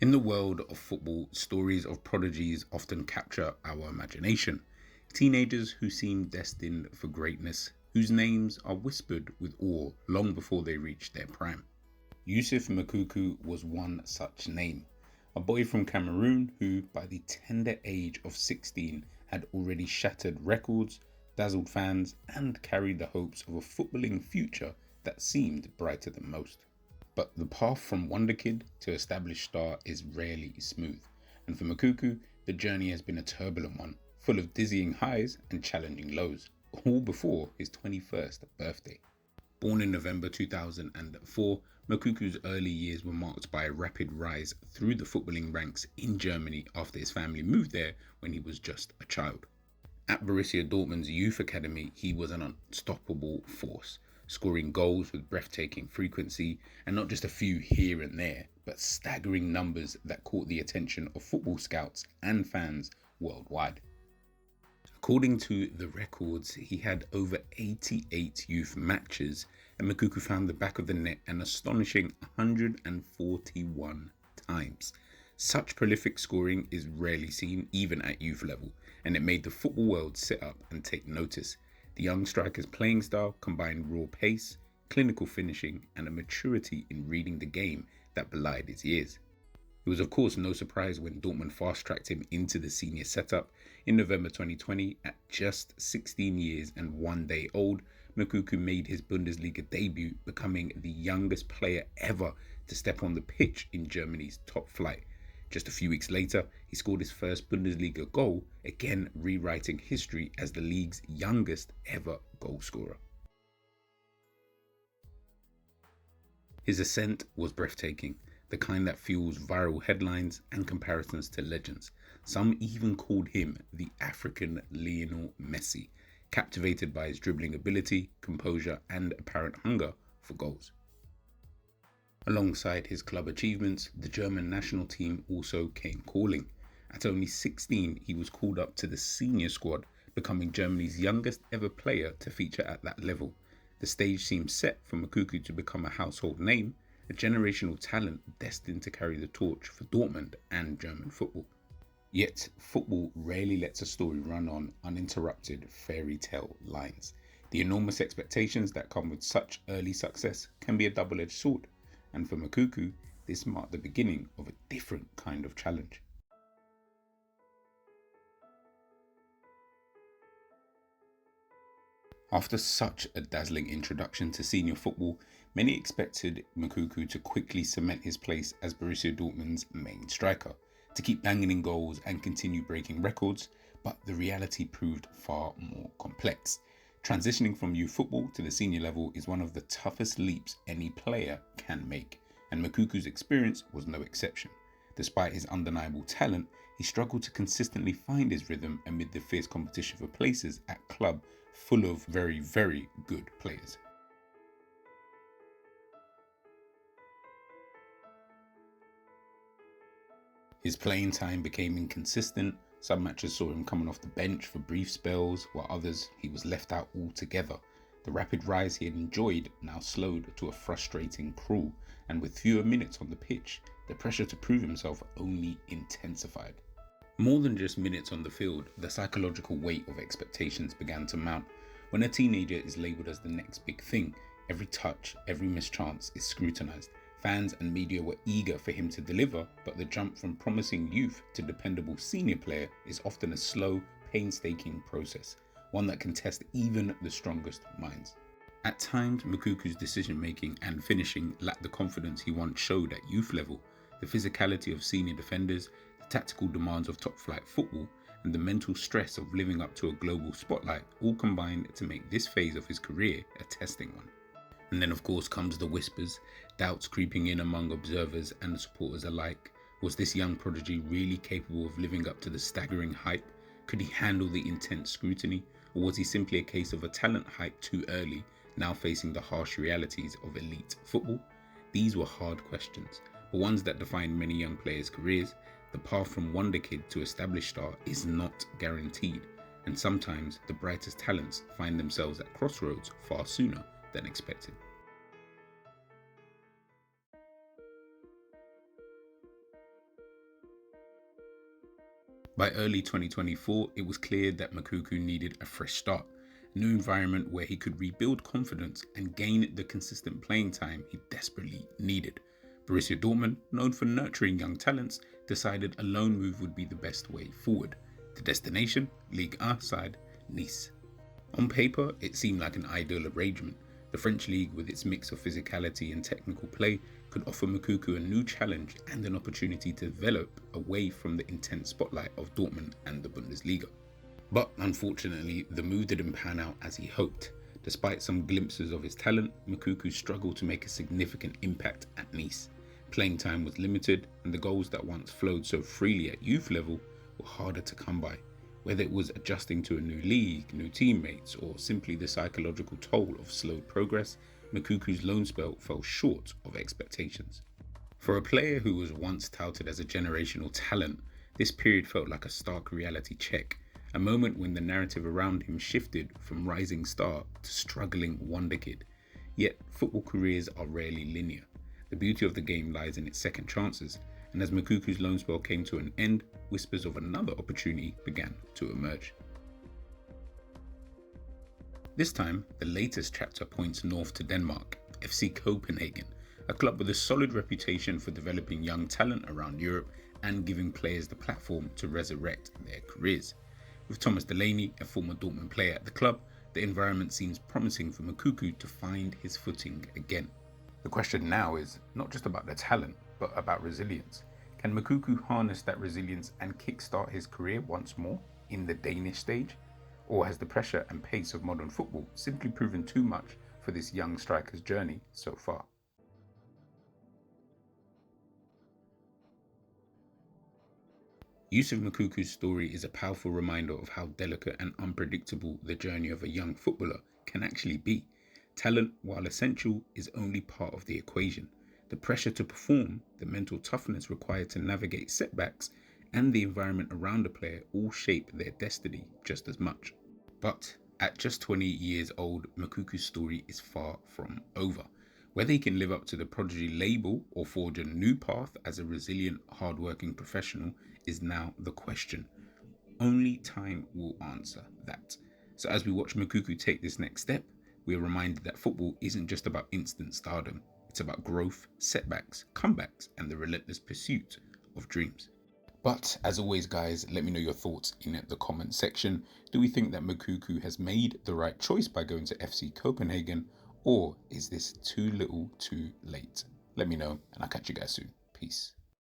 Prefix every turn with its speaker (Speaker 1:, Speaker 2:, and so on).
Speaker 1: In the world of football, stories of prodigies often capture our imagination. Teenagers who seem destined for greatness, whose names are whispered with awe long before they reach their prime. Youssoufa Moukoko was one such name. A boy from Cameroon who, by the tender age of 16, had already shattered records, dazzled fans, and carried the hopes of a footballing future that seemed brighter than most. But the path from Wonderkid to established star is rarely smooth, and for Moukoko, the journey has been a turbulent one, full of dizzying highs and challenging lows, all before his 21st birthday. Born in November 2004, Moukoko's early years were marked by a rapid rise through the footballing ranks in Germany after his family moved there when he was just a child. At Borussia Dortmund's youth academy, he was an unstoppable force, scoring goals with breathtaking frequency, and not just a few here and there, but staggering numbers that caught the attention of football scouts and fans worldwide. According to the records, he had over 88 youth matches, and Moukoko found the back of the net an astonishing 141 times. Such prolific scoring is rarely seen even at youth level, and it made the football world sit up and take notice. The young striker's playing style combined raw pace, clinical finishing, and a maturity in reading the game that belied his years. It was of course no surprise when Dortmund fast-tracked him into the senior setup in November 2020 at just 16 years and 1 day old. Moukoko made his Bundesliga debut, becoming the youngest player ever to step on the pitch in Germany's top flight. Just a few weeks later, he scored his first Bundesliga goal, again rewriting history as the league's youngest ever goalscorer. His ascent was breathtaking, the kind that fuels viral headlines and comparisons to legends. Some even called him the African Lionel Messi, captivated by his dribbling ability, composure, and apparent hunger for goals. Alongside his club achievements, the German national team also came calling. At only 16, he was called up to the senior squad, becoming Germany's youngest ever player to feature at that level. The stage seemed set for Moukoko to become a household name, a generational talent destined to carry the torch for Dortmund and German football. Yet, football rarely lets a story run on uninterrupted fairy tale lines. The enormous expectations that come with such early success can be a double-edged sword. And for Moukoko, this marked the beginning of a different kind of challenge. After such a dazzling introduction to senior football, many expected Moukoko to quickly cement his place as Borussia Dortmund's main striker, to keep banging in goals and continue breaking records, but the reality proved far more complex. Transitioning from youth football to the senior level is one of the toughest leaps any player can make, and Moukoko's experience was no exception. Despite his undeniable talent, he struggled to consistently find his rhythm amid the fierce competition for places at a club full of very, very good players. His playing time became inconsistent. Some matches saw him coming off the bench for brief spells, while others he was left out altogether. The rapid rise he had enjoyed now slowed to a frustrating crawl, and with fewer minutes on the pitch, the pressure to prove himself only intensified. More than just minutes on the field, the psychological weight of expectations began to mount. When a teenager is labelled as the next big thing, every touch, every mischance is scrutinised. Fans and media were eager for him to deliver, but the jump from promising youth to dependable senior player is often a slow, painstaking process, one that can test even the strongest minds. At times, Moukoko's decision-making and finishing lacked the confidence he once showed at youth level. The physicality of senior defenders, the tactical demands of top-flight football, and the mental stress of living up to a global spotlight all combined to make this phase of his career a testing one. And then of course comes the whispers, doubts creeping in among observers and supporters alike. Was this young prodigy really capable of living up to the staggering hype? Could he handle the intense scrutiny? Or was he simply a case of a talent hype too early, now facing the harsh realities of elite football? These were hard questions, but ones that defined many young players' careers. The path from Wonderkid to established star is not guaranteed, and sometimes the brightest talents find themselves at crossroads far sooner than expected. By early 2024, it was clear that Moukoko needed a fresh start, a new environment where he could rebuild confidence and gain the consistent playing time he desperately needed. Borussia Dortmund, known for nurturing young talents, decided a loan move would be the best way forward. The destination, Ligue 1 side Nice. On paper, it seemed like an ideal arrangement. The French league, with its mix of physicality and technical play, could offer Moukoko a new challenge and an opportunity to develop away from the intense spotlight of Dortmund and the Bundesliga. But unfortunately, the move didn't pan out as he hoped. Despite some glimpses of his talent, Moukoko struggled to make a significant impact at Nice. Playing time was limited, and the goals that once flowed so freely at youth level were harder to come by. Whether it was adjusting to a new league, new teammates, or simply the psychological toll of slowed progress, Moukoko's loan spell fell short of expectations. For a player who was once touted as a generational talent, this period felt like a stark reality check, a moment when the narrative around him shifted from rising star to struggling Wonderkid. Yet, football careers are rarely linear. The beauty of the game lies in its second chances, and as Moukoko's loan spell came to an end, whispers of another opportunity began to emerge. This time, the latest chapter points north to Denmark, FC Copenhagen, a club with a solid reputation for developing young talent around Europe and giving players the platform to resurrect their careers. With Thomas Delaney, a former Dortmund player at the club, the environment seems promising for Moukoko to find his footing again. The question now is not just about the talent, but about resilience. Can Moukoko harness that resilience and kickstart his career once more in the Danish stage? Or has the pressure and pace of modern football simply proven too much for this young striker's journey so far? Youssoufa Moukoko's story is a powerful reminder of how delicate and unpredictable the journey of a young footballer can actually be. Talent, while essential, is only part of the equation. The pressure to perform, the mental toughness required to navigate setbacks, and the environment around a player all shape their destiny just as much. But at just 20 years old, Moukoko's story is far from over. Whether he can live up to the prodigy label or forge a new path as a resilient, hard-working professional is now the question. Only time will answer that. So as we watch Moukoko take this next step, we are reminded that football isn't just about instant stardom. It's about growth, setbacks, comebacks, and the relentless pursuit of dreams. But as always, guys, let me know your thoughts in the comment section. Do we think that Moukoko has made the right choice by going to FC Copenhagen, or is this too little too late? Let me know, and I'll catch you guys soon. Peace.